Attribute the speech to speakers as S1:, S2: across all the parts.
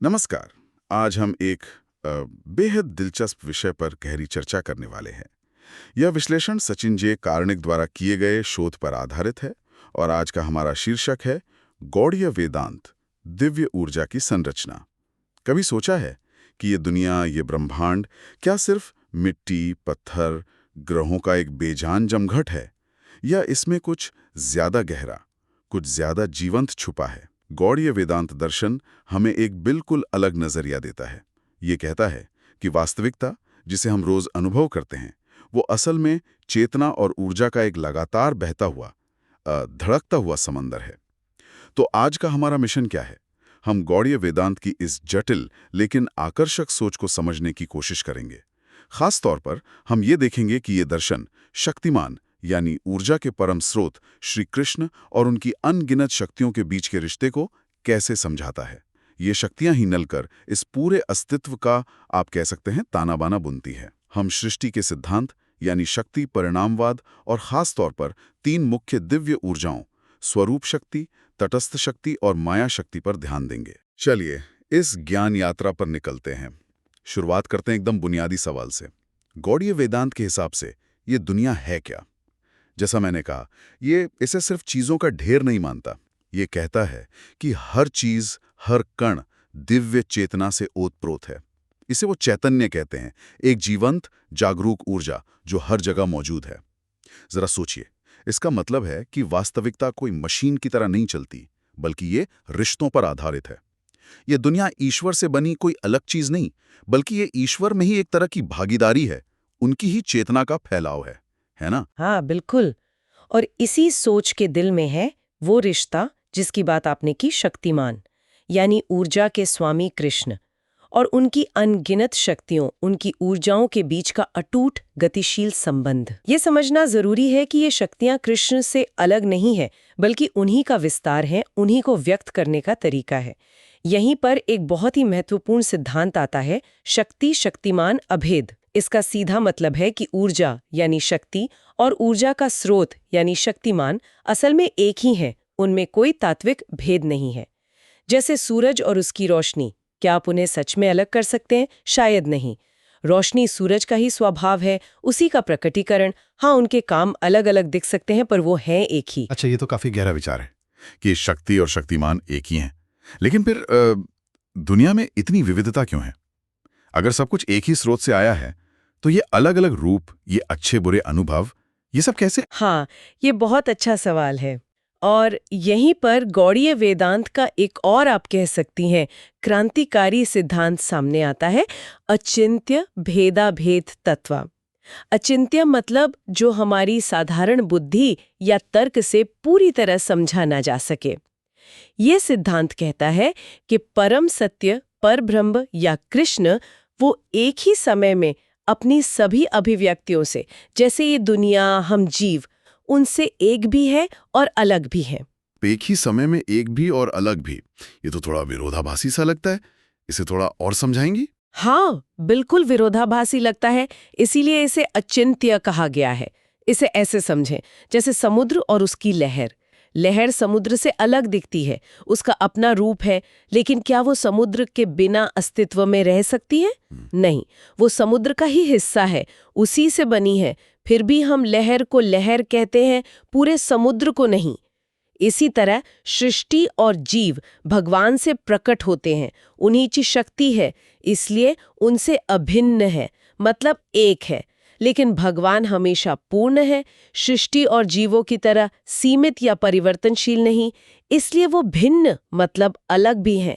S1: नमस्कार। आज हम एक बेहद दिलचस्प विषय पर गहरी चर्चा करने वाले हैं। यह विश्लेषण सचिन जे कार्णिक द्वारा किए गए शोध पर आधारित है और आज का हमारा शीर्षक है गौड़ीय वेदांत, दिव्य ऊर्जा की संरचना। कभी सोचा है कि ये दुनिया, ये ब्रह्मांड क्या सिर्फ मिट्टी, पत्थर, ग्रहों का एक बेजान जमघट है, या इसमें कुछ ज्यादा गहरा, कुछ ज्यादा जीवंत छुपा है? गौड़ीय वेदांत दर्शन हमें एक बिल्कुल अलग नजरिया देता है। ये कहता है कि वास्तविकता, जिसे हम रोज अनुभव करते हैं, वो असल में चेतना और ऊर्जा का एक लगातार बहता हुआ, धड़कता हुआ समंदर है। तो आज का हमारा मिशन क्या है? हम गौड़ीय वेदांत की इस जटिल लेकिन आकर्षक सोच को समझने की कोशिश करेंगे। खास तौर पर हम ये देखेंगे कि ये दर्शन शक्तिमान यानी ऊर्जा के परम स्रोत श्री कृष्ण और उनकी अनगिनत शक्तियों के बीच के रिश्ते को कैसे समझाता है। ये शक्तियां ही मिलकर इस पूरे अस्तित्व का, आप कह सकते हैं, ताना बाना बुनती है। हम सृष्टि के सिद्धांत यानी शक्ति, परिणामवाद और खास तौर पर 3 मुख्य दिव्य ऊर्जाओं, स्वरूप शक्ति, तटस्थ शक्ति और माया शक्ति पर ध्यान देंगे। चलिए इस ज्ञान यात्रा पर निकलते हैं। शुरुआत करते हैं एकदम बुनियादी सवाल से। गौड़ीय वेदांत के हिसाब से ये दुनिया है क्या? जैसा मैंने कहा, ये इसे सिर्फ चीजों का ढेर नहीं मानता। ये कहता है कि हर चीज, हर कण दिव्य चेतना से ओतप्रोत है। इसे वो चैतन्य कहते हैं, एक जीवंत, जागरूक ऊर्जा जो हर जगह मौजूद है। जरा सोचिए, इसका मतलब है कि वास्तविकता कोई मशीन की तरह नहीं चलती, बल्कि ये रिश्तों पर आधारित है। ये दुनिया ईश्वर से बनी कोई अलग चीज नहीं, बल्कि ये ईश्वर में ही एक तरह की भागीदारी है, उनकी ही चेतना का फैलाव है ना?
S2: हाँ, बिल्कुल। और इसी सोच के दिल में है वो रिश्ता जिसकी बात आपने की, शक्तिमान, यानी ऊर्जा के स्वामी कृष्ण और उनकी अनगिनत शक्तियों, उनकी ऊर्जाओं के बीच का अटूट गतिशील संबंध। ये समझना जरूरी है कि ये शक्तियां कृष्ण से अलग नहीं है, बल्कि उन्हीं का विस्तार है, उन्हीं को व्यक्त करने का तरीका है। यहीं पर एक बहुत ही महत्वपूर्ण सिद्धांत आता है, शक्ति शक्तिमान अभेद। इसका सीधा मतलब है कि ऊर्जा यानी शक्ति और ऊर्जा का स्रोत यानी शक्तिमान असल में एक ही है, उनमें कोई तात्विक भेद नहीं है। जैसे सूरज और उसकी रोशनी, क्या आप उन्हें सच में अलग कर सकते हैं? शायद नहीं। रोशनी सूरज का ही स्वभाव है, उसी का प्रकटीकरण। हाँ, उनके काम अलग अलग दिख सकते हैं, पर वो हैं एक ही।
S1: अच्छा, ये तो काफी गहरा विचार है कि शक्ति और शक्तिमान एक ही हैं। लेकिन फिर दुनिया में इतनी विविधता क्यों है? अगर सब कुछ एक ही स्रोत से आया है, तो ये अलग अलग रूप, ये अच्छे बुरे अनुभव, ये सब कैसे?
S2: हाँ, ये बहुत अच्छा सवाल है। और यहीं पर गौड़ीय वेदांत का एक और, आप कह सकती हैं, क्रांतिकारी सिद्धांत सामने आता है, अचिंत्य भेदाभेद तत्व। अचिंत्य मतलब जो हमारी साधारण बुद्धि या तर्क से पूरी तरह समझा ना जा सके। ये सिद्धांत कहता है कि परम सत्य, परब्रह्म या कृष्ण, वो एक ही समय में अपनी सभी अभिव्यक्तियों से, जैसे ये दुनिया, हम जीव, उनसे एक भी है और अलग भी है।
S1: एक ही समय में एक भी और अलग भी, ये तो थोड़ा विरोधाभासी सा लगता है। इसे थोड़ा और समझाएंगी?
S2: हाँ, बिल्कुल विरोधाभासी लगता है, इसीलिए इसे अचिंत्य कहा गया है। इसे ऐसे समझें, जैसे समुद्र और उसकी लहर। लहर समुद्र से अलग दिखती है, उसका अपना रूप है, लेकिन क्या वो समुद्र के बिना अस्तित्व में रह सकती है? नहीं, वो समुद्र का ही हिस्सा है, उसी से बनी है। फिर भी हम लहर को लहर कहते हैं, पूरे समुद्र को नहीं। इसी तरह सृष्टि और जीव भगवान से प्रकट होते हैं, उन्हीं की शक्ति है, इसलिए उनसे अभिन्न है, मतलब एक है। लेकिन भगवान हमेशा पूर्ण है, सृष्टि और जीवों की तरह सीमित या परिवर्तनशील नहीं, इसलिए वो भिन्न, मतलब अलग भी हैं।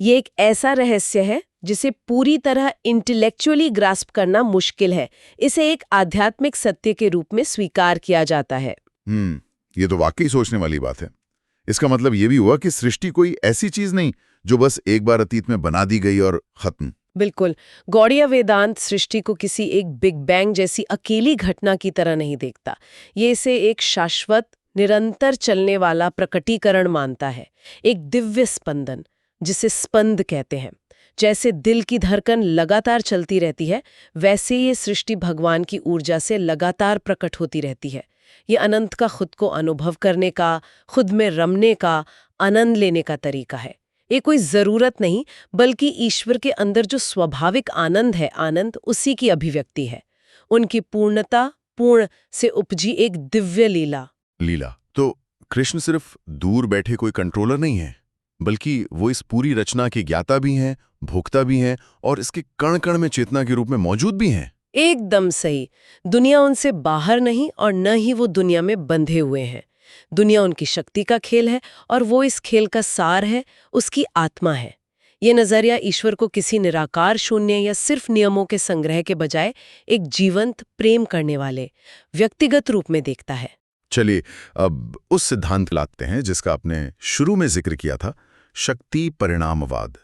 S2: ये एक ऐसा रहस्य है जिसे पूरी तरह इंटेलेक्चुअली ग्रास्प करना मुश्किल है। इसे एक आध्यात्मिक सत्य के रूप में स्वीकार किया जाता है।
S1: ये तो वाकई सोचने वाली बात है। इसका मतलब ये भी हुआ कि सृष्टि कोई ऐसी चीज नहीं जो बस एक बार अतीत में बना दी गई और खत्म।
S2: बिल्कुल, गौड़ीय वेदांत सृष्टि को किसी एक बिग बैंग जैसी अकेली घटना की तरह नहीं देखता। ये इसे एक शाश्वत, निरंतर चलने वाला प्रकटीकरण मानता है, एक दिव्य स्पंदन, जिसे स्पंद कहते हैं। जैसे दिल की धड़कन लगातार चलती रहती है, वैसे ये सृष्टि भगवान की ऊर्जा से लगातार प्रकट होती रहती है। ये अनंत का खुद को अनुभव करने का, खुद में रमने का, आनंद लेने का तरीका है। ये कोई जरूरत नहीं, बल्कि ईश्वर के अंदर जो स्वाभाविक आनंद है, आनंद उसी की अभिव्यक्ति है। उनकी पूर्णता, पूर्ण से उपजी एक दिव्य लीला।
S3: लीला। तो कृष्ण सिर्फ दूर बैठे कोई कंट्रोलर नहीं है, बल्कि वो इस पूरी रचना के ज्ञाता भी हैं, भोक्ता भी हैं और इसके कण कण में चेतना के रूप में मौजूद भी हैं।
S2: एकदम सही। दुनिया उनसे बाहर नहीं और न ही वो दुनिया में बंधे हुए हैं। दुनिया उनकी शक्ति का खेल है और वो इस खेल का सार है, उसकी आत्मा है। ये नजरिया ईश्वर को किसी निराकार शून्य या सिर्फ नियमों के संग्रह के बजाय एक जीवंत, प्रेम करने वाले व्यक्तिगत रूप में देखता है।
S3: चलिए अब उस सिद्धांत लाते हैं जिसका आपने शुरू में जिक्र किया था, शक्ति परिणामवाद।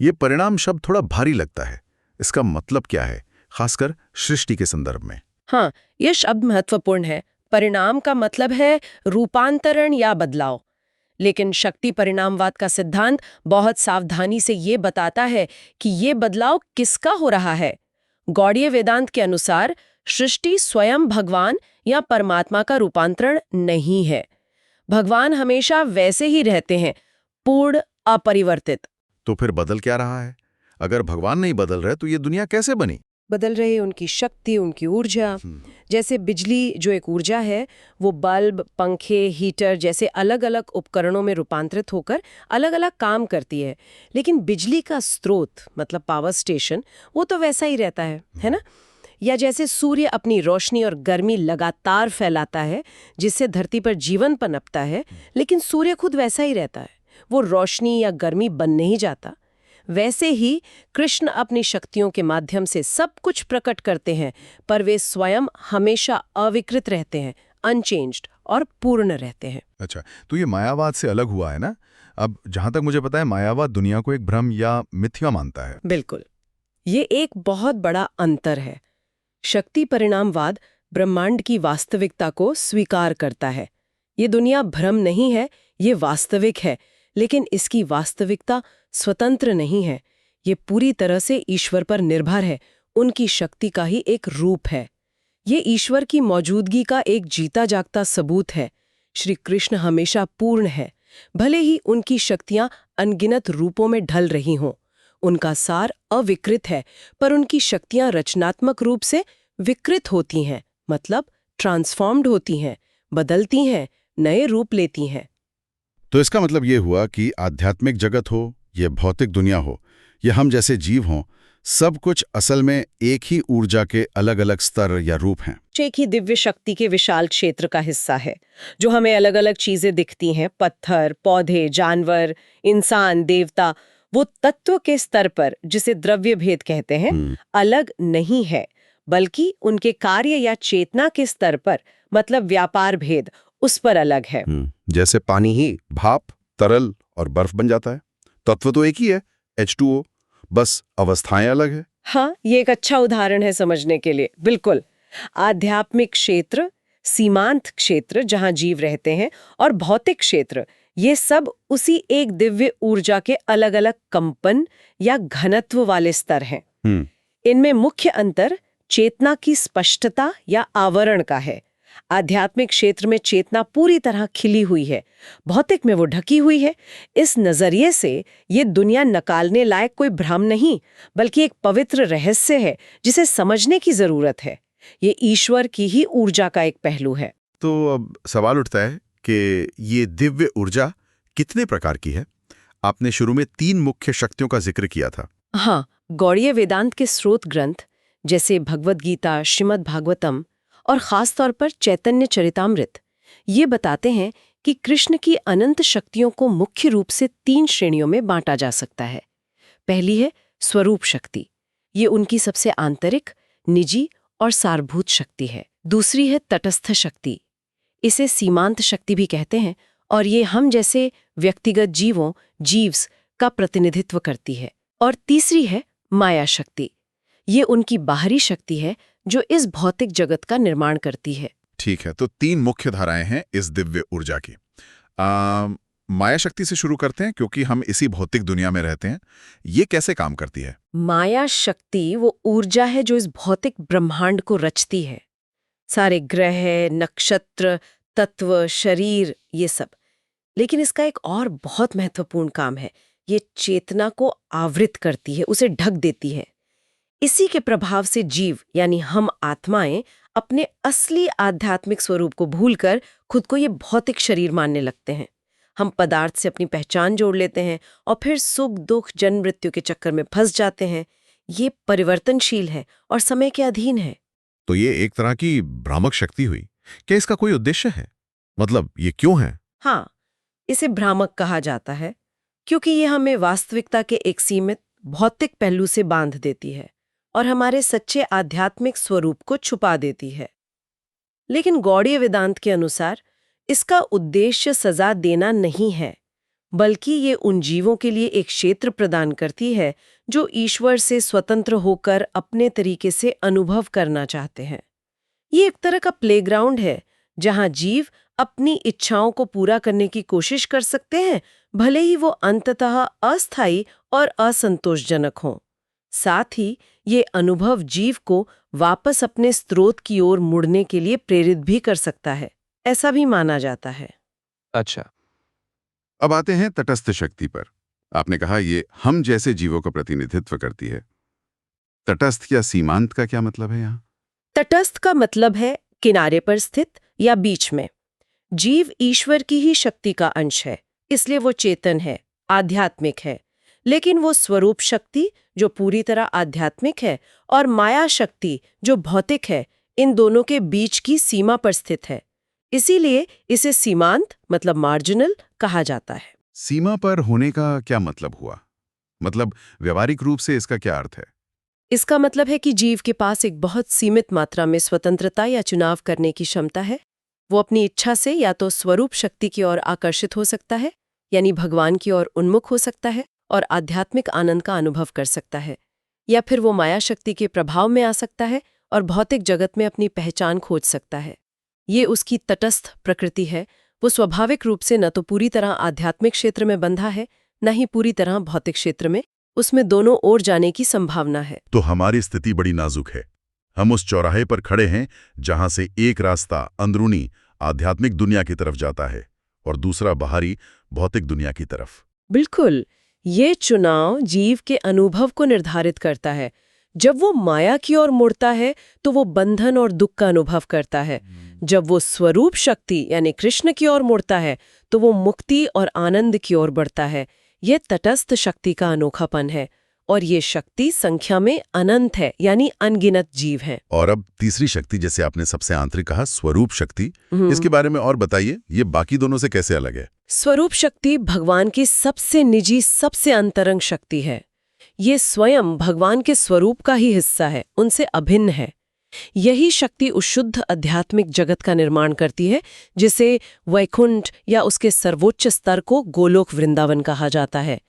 S3: ये परिणाम शब्द थोड़ा भारी लगता है, इसका मतलब क्या है, खासकर सृष्टि के संदर्भ में?
S2: हाँ, यह शब्द महत्वपूर्ण है। परिणाम का मतलब है रूपांतरण या बदलाव, लेकिन शक्ति परिणामवाद का सिद्धांत बहुत सावधानी से ये बताता है कि ये बदलाव किसका हो रहा है। गौड़ीय वेदांत के अनुसार सृष्टि स्वयं भगवान या परमात्मा का रूपांतरण नहीं है। भगवान हमेशा वैसे ही रहते हैं, पूर्ण, अपरिवर्तित।
S3: तो फिर बदल क्या रहा है? अगर भगवान नहीं बदल रहे तो ये दुनिया कैसे बनी?
S2: बदल रही उनकी शक्ति, उनकी ऊर्जा। जैसे बिजली जो एक ऊर्जा है, वो बल्ब, पंखे, हीटर जैसे अलग अलग उपकरणों में रूपांतरित होकर अलग अलग काम करती है। लेकिन बिजली का स्रोत मतलब पावर स्टेशन, वो तो वैसा ही रहता है ना? या जैसे सूर्य अपनी रोशनी और गर्मी लगातार फैलाता है, जिससे धरती पर जीवन पनपता है, लेकिन सूर्य खुद वैसा ही रहता है, वो रोशनी या गर्मी बन नहीं जाता। वैसे ही कृष्ण अपनी शक्तियों के माध्यम से सब कुछ प्रकट करते हैं, पर वे स्वयं हमेशा अविकृत रहते हैं, अनचेंज्ड और पूर्ण रहते हैं।
S3: अच्छा, तो ये मायावाद से अलग हुआ है ना? अब जहां तक मुझे पता है, मायावाद दुनिया को एक भ्रम या मिथ्या मानता है।
S2: बिल्कुल, ये एक बहुत बड़ा अंतर है। शक्ति परिणामवाद ब्रह्मांड की वास्तविकता को स्वीकार करता है। ये दुनिया भ्रम नहीं है, ये वास्तविक है, लेकिन इसकी वास्तविकता स्वतंत्र नहीं है। ये पूरी तरह से ईश्वर पर निर्भर है, उनकी शक्ति का ही एक रूप है। ये ईश्वर की मौजूदगी का एक जीता जागता सबूत है। श्री कृष्ण हमेशा पूर्ण है, भले ही उनकी शक्तियां अनगिनत रूपों में ढल रही हों। उनका सार अविकृत है, पर उनकी शक्तियां रचनात्मक रूप से विकृत होती हैं, मतलब ट्रांसफॉर्म्ड होती हैं, बदलती हैं, नए रूप लेती हैं।
S3: तो इसका मतलब ये हुआ कि आध्यात्मिक जगत हो, ये भौतिक दुनिया हो, ये हम जैसे जीव हों, सब कुछ असल में एक ही ऊर्जा के अलग अलग स्तर या रूप हैं।
S2: एक ही दिव्य शक्ति के विशाल क्षेत्र का हिस्सा है, जो हमें अलग अलग चीजें दिखती हैं, पत्थर, पौधे, जानवर, इंसान, देवता। वो तत्व के स्तर पर, जिसे द्रव्य भेद कहते हैं, अलग नहीं है, बल्कि उनके कार्य या चेतना के स्तर पर, मतलब व्यापार भेद, उस पर अलग है।
S3: जैसे पानी ही भाप, तरल और बर्फ बन जाता है। तत्व तो एक ही है, H2O, बस अवस्थाएं अलग है।
S2: हाँ, ये एक अच्छा उदाहरण है समझने के लिए। बिल्कुल, आध्यात्मिक क्षेत्र, सीमांत क्षेत्र जहां जीव रहते हैं, और भौतिक क्षेत्र, ये सब उसी एक दिव्य ऊर्जा के अलग अलग कंपन या घनत्व वाले स्तर हैं। इनमें मुख्य अंतर चेतना की स्पष्टता या आवरण का है। आध्यात्मिक क्षेत्र में चेतना पूरी तरह खिली हुई है, भौतिक में वो ढकी हुई है। इस नजरिए से ये दुनिया नकालने लायक कोई भ्रम नहीं, बल्कि एक पवित्र रहस्य है जिसे समझने की जरूरत है। ये ईश्वर की ही ऊर्जा का एक पहलू है।
S3: तो अब सवाल उठता है कि ये दिव्य ऊर्जा कितने प्रकार की है? आपने शुरू में 3 मुख्य शक्तियों का जिक्र किया था।
S2: हाँ, गौड़ीय वेदांत के स्रोत ग्रंथ जैसे भगवद गीता, श्रीमद् भागवतम और खास तौर पर चैतन्य चरितामृत ये बताते हैं कि कृष्ण की अनंत शक्तियों को मुख्य रूप से 3 श्रेणियों में बांटा जा सकता है। पहली है स्वरूप शक्ति, ये उनकी सबसे आंतरिक, निजी और सारभूत शक्ति है। दूसरी है तटस्थ शक्ति, इसे सीमांत शक्ति भी कहते हैं, और ये हम जैसे व्यक्तिगत जीवों, जीव्स का प्रतिनिधित्व करती है। और तीसरी है माया शक्ति, ये उनकी बाहरी शक्ति है जो इस भौतिक जगत का निर्माण करती है।
S3: ठीक है, तो 3 मुख्य धाराएं हैं इस दिव्य ऊर्जा की। माया शक्ति से शुरू करते हैं, क्योंकि हम इसी भौतिक दुनिया में रहते हैं। ये कैसे काम करती है?
S2: माया शक्ति वो ऊर्जा है जो इस भौतिक ब्रह्मांड को रचती है, सारे ग्रह, नक्षत्र, तत्व, शरीर, ये सब। लेकिन इसका एक और बहुत महत्वपूर्ण काम है, ये चेतना को आवृत करती है, उसे ढक देती है। इसी के प्रभाव से जीव यानी हम आत्माएं अपने असली आध्यात्मिक स्वरूप को भूलकर खुद को ये भौतिक शरीर मानने लगते हैं। हम पदार्थ से अपनी पहचान जोड़ लेते हैं और फिर सुख दुख जन्म मृत्यु के चक्कर में फंस जाते हैं। ये परिवर्तनशील है और समय के अधीन है।
S3: तो ये एक तरह की भ्रामक शक्ति हुई। क्या इसका कोई उद्देश्य है? मतलब ये क्यों है?
S2: हाँ, इसे भ्रामक कहा जाता है क्योंकि ये हमें वास्तविकता के एक सीमित भौतिक पहलू से बांध देती है और हमारे सच्चे आध्यात्मिक स्वरूप को छुपा देती है। लेकिन गौड़ीय वेदांत के अनुसार इसका उद्देश्य सजा देना नहीं है, बल्कि ये उन जीवों के लिए एक क्षेत्र प्रदान करती है जो ईश्वर से स्वतंत्र होकर अपने तरीके से अनुभव करना चाहते हैं। ये एक तरह का प्लेग्राउंड है जहां जीव अपनी इच्छाओं को पूरा करने की कोशिश कर सकते हैं, भले ही वो अंततः अस्थायी और असंतोषजनक हों। साथ ही ये अनुभव जीव को वापस अपने स्रोत की ओर मुड़ने के लिए प्रेरित भी कर सकता है, ऐसा भी माना जाता है।
S4: अच्छा,
S1: अब आते हैं तटस्थ शक्ति पर। आपने कहा ये हम जैसे जीवों का प्रतिनिधित्व करती है। तटस्थ या सीमांत का क्या मतलब है यहाँ?
S2: तटस्थ का मतलब है किनारे पर स्थित या बीच में। जीव ईश्वर की ही शक्ति का अंश है, इसलिए वो चेतन है, आध्यात्मिक है। लेकिन वो स्वरूप शक्ति जो पूरी तरह आध्यात्मिक है और माया शक्ति जो भौतिक है, इन दोनों के बीच की सीमा पर स्थित है। इसीलिए इसे सीमांत मतलब मार्जिनल कहा जाता है।
S1: सीमा पर होने का क्या मतलब हुआ? मतलब व्यावहारिक रूप से इसका क्या अर्थ है?
S2: इसका मतलब है कि जीव के पास एक बहुत सीमित मात्रा में स्वतंत्रता या चुनाव करने की क्षमता है। वो अपनी इच्छा से या तो स्वरूप शक्ति की ओर आकर्षित हो सकता है, यानी भगवान की ओर उन्मुख हो सकता है और आध्यात्मिक आनंद का अनुभव कर सकता है, या फिर वो माया शक्ति के प्रभाव में आ सकता है और भौतिक जगत में अपनी पहचान खोज सकता है। ये उसकी तटस्थ प्रकृति है। वो स्वाभाविक रूप से न तो पूरी तरह आध्यात्मिक क्षेत्र में बंधा है, न ही पूरी तरह भौतिक क्षेत्र में। उसमें दोनों ओर जाने की संभावना है।
S3: तो हमारी स्थिति बड़ी नाजुक है। हम उस चौराहे पर खड़े हैं जहां से एक रास्ता अंदरूनी आध्यात्मिक दुनिया की तरफ जाता है और दूसरा बाहरी भौतिक दुनिया की तरफ।
S2: बिल्कुल, ये चुनाव जीव के अनुभव को निर्धारित करता है। जब वो माया की ओर मुड़ता है तो वो बंधन और दुख का अनुभव करता है। जब वो स्वरूप शक्ति यानी कृष्ण की ओर मुड़ता है तो वो मुक्ति और आनंद की ओर बढ़ता है। ये तटस्थ शक्ति का अनोखापन है और ये शक्ति संख्या में अनंत है, यानी अनगिनत जीव हैं।
S3: और अब तीसरी शक्ति, जैसे आपने सबसे आंतरिक कहा, स्वरूप शक्ति, इसके बारे में और बताइए। ये बाकी दोनों से कैसे अलग है?
S2: स्वरूप शक्ति भगवान की सबसे निजी, सबसे अंतरंग शक्ति है। ये स्वयं भगवान के स्वरूप का ही हिस्सा है, उनसे अभिन्न है। यही शक्ति उस शुद्ध आध्यात्मिक जगत का निर्माण करती है जिसे वैकुंठ या उसके सर्वोच्च स्तर को गोलोक वृंदावन कहा जाता है।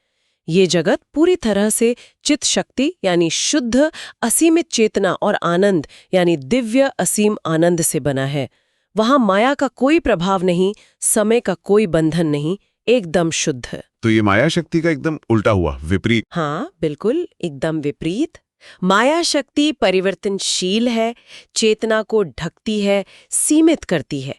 S2: ये जगत पूरी तरह से चित्त शक्ति यानी शुद्ध असीमित चेतना और आनंद यानी दिव्य असीम आनंद से बना है। वहां माया का कोई प्रभाव नहीं, समय का कोई बंधन नहीं, एकदम शुद्ध।
S1: तो ये माया शक्ति का एकदम उल्टा हुआ, विपरीत।
S2: हाँ, बिल्कुल एकदम विपरीत। माया शक्ति परिवर्तनशील है, चेतना को ढकती है, सीमित करती है।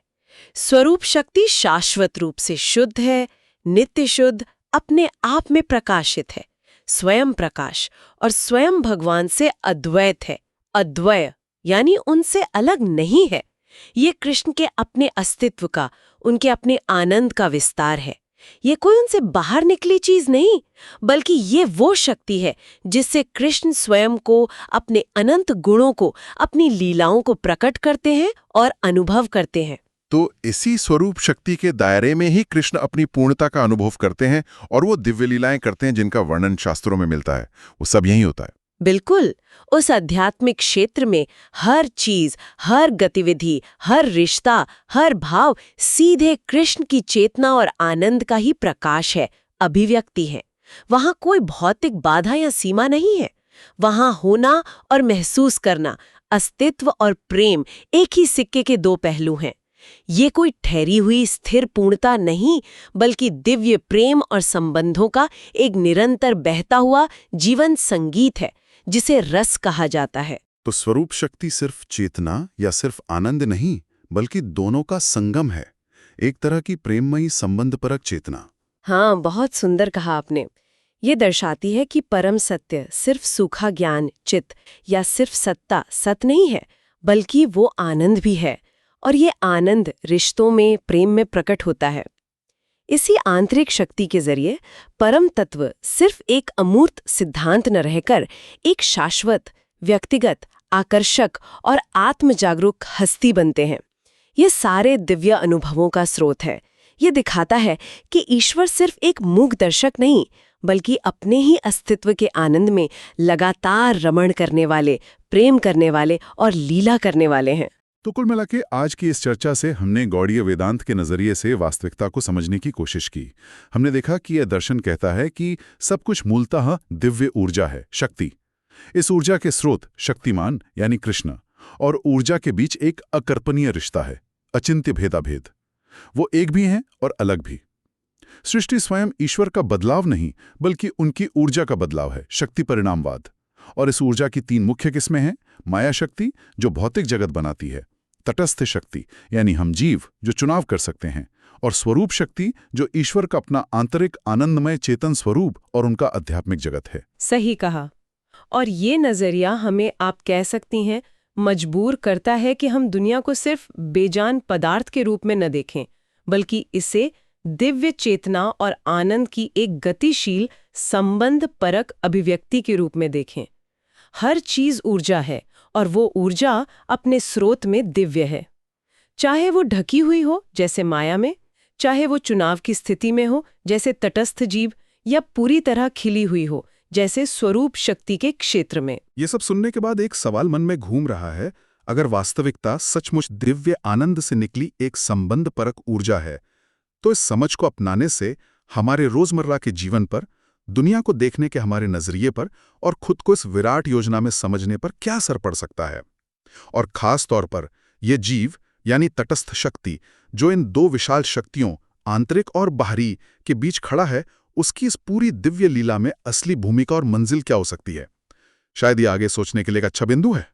S2: स्वरूप शक्ति शाश्वत रूप से शुद्ध है, नित्य शुद्ध, अपने आप में प्रकाशित है, स्वयं प्रकाश और स्वयं भगवान से अद्वैत है। अद्वय यानी उनसे अलग नहीं है। ये कृष्ण के अपने अस्तित्व का, उनके अपने आनंद का विस्तार है। ये कोई उनसे बाहर निकली चीज नहीं, बल्कि ये वो शक्ति है जिससे कृष्ण स्वयं को, अपने अनंत गुणों को, अपनी लीलाओं को प्रकट करते हैं और अनुभव करते हैं।
S1: तो इसी स्वरूप शक्ति के दायरे में ही कृष्ण अपनी पूर्णता का अनुभव करते हैं और वो दिव्य लीलाएं करते हैं जिनका वर्णन शास्त्रों में मिलता है। वो सब यही होता है।
S2: बिल्कुल, उस आध्यात्मिक क्षेत्र में हर चीज, हर गतिविधि, हर रिश्ता, हर भाव सीधे कृष्ण की चेतना और आनंद का ही प्रकाश है, अभिव्यक्ति है। वहां कोई भौतिक बाधा या सीमा नहीं है। वहां होना और महसूस करना, अस्तित्व और प्रेम एक ही सिक्के के दो पहलू हैं। ये कोई ठहरी हुई स्थिर पूर्णता नहीं, बल्कि दिव्य प्रेम और संबंधों का एक निरंतर बहता हुआ जीवन संगीत है, जिसे रस कहा जाता है।
S1: तो स्वरूप शक्ति सिर्फ चेतना या सिर्फ आनंद नहीं, बल्कि दोनों का संगम है, एक तरह की प्रेममयी संबंधपरक चेतना।
S2: हाँ, बहुत सुंदर कहा आपने। ये दर्शाती है कि परम सत्य सिर्फ सूखा ज्ञान, चित्त या सिर्फ सत्ता, सत नहीं है, बल्कि वो आनंद भी है। और ये आनंद रिश्तों में, प्रेम में प्रकट होता है। इसी आंतरिक शक्ति के जरिए परम तत्व सिर्फ एक अमूर्त सिद्धांत न रहकर एक शाश्वत, व्यक्तिगत, आकर्षक और आत्मजागरूक हस्ती बनते हैं। ये सारे दिव्य अनुभवों का स्रोत है। ये दिखाता है कि ईश्वर सिर्फ एक मूक दर्शक नहीं, बल्कि अपने ही अस्तित्व के आनंद में लगातार रमण करने वाले, प्रेम करने वाले और लीला करने वाले हैं।
S1: तो कुल मिला के आज की इस चर्चा से हमने गौड़ीय वेदांत के नजरिए से वास्तविकता को समझने की कोशिश की। हमने देखा कि यह दर्शन कहता है कि सब कुछ मूलतः दिव्य ऊर्जा है, शक्ति। इस ऊर्जा के स्रोत शक्तिमान यानी कृष्ण और ऊर्जा के बीच एक अकल्पनीय रिश्ता है, अचिंत्य भेदाभेद। वो एक भी हैं और अलग भी। सृष्टि स्वयं ईश्वर का बदलाव नहीं, बल्कि उनकी ऊर्जा का बदलाव है, शक्ति परिणामवाद। और इस ऊर्जा की 3 मुख्य किस्में हैं। माया शक्ति जो भौतिक जगत बनाती है, तटस्थ शक्ति यानी हम जीव जो चुनाव कर सकते हैं, और स्वरूप शक्ति जो ईश्वर का अपना आंतरिक आनंदमय चेतन स्वरूप और उनका आध्यात्मिक जगत है।
S2: सही कहा। और ये नजरिया हमें, आप कह सकती हैं, मजबूर करता है कि हम दुनिया को सिर्फ बेजान पदार्थ के रूप में न देखें, बल्कि इसे दिव्य चेतना और आनंद की एक गतिशील, संबंध परक अभिव्यक्ति के रूप में देखें। हर चीज ऊर्जा है और वो ऊर्जा अपने स्रोत में दिव्य है। चाहे वो ढकी हुई हो जैसे माया में, चाहे वो चुनाव की स्थिति में हो जैसे तटस्थ जीव, या पूरी तरह खिली हुई हो जैसे स्वरूप शक्ति के क्षेत्र में।
S1: ये सब सुनने के बाद एक सवाल मन में घूम रहा है, अगर वास्तविकता सचमुच दिव्य आनंद से निकली एक संबंध परक ऊर्जा है, तो इस समझ को अपनाने से हमारे रोजमर्रा के जीवन पर, दुनिया को देखने के हमारे नजरिए पर और खुद को इस विराट योजना में समझने पर क्या असर पड़ सकता है। और खास तौर पर ये जीव यानी तटस्थ शक्ति जो इन 2 विशाल शक्तियों, आंतरिक और बाहरी, के बीच खड़ा है, उसकी इस पूरी दिव्य लीला में असली भूमिका और मंजिल क्या हो सकती है। शायद ये आगे सोचने के लिए एक अच्छा बिंदु है।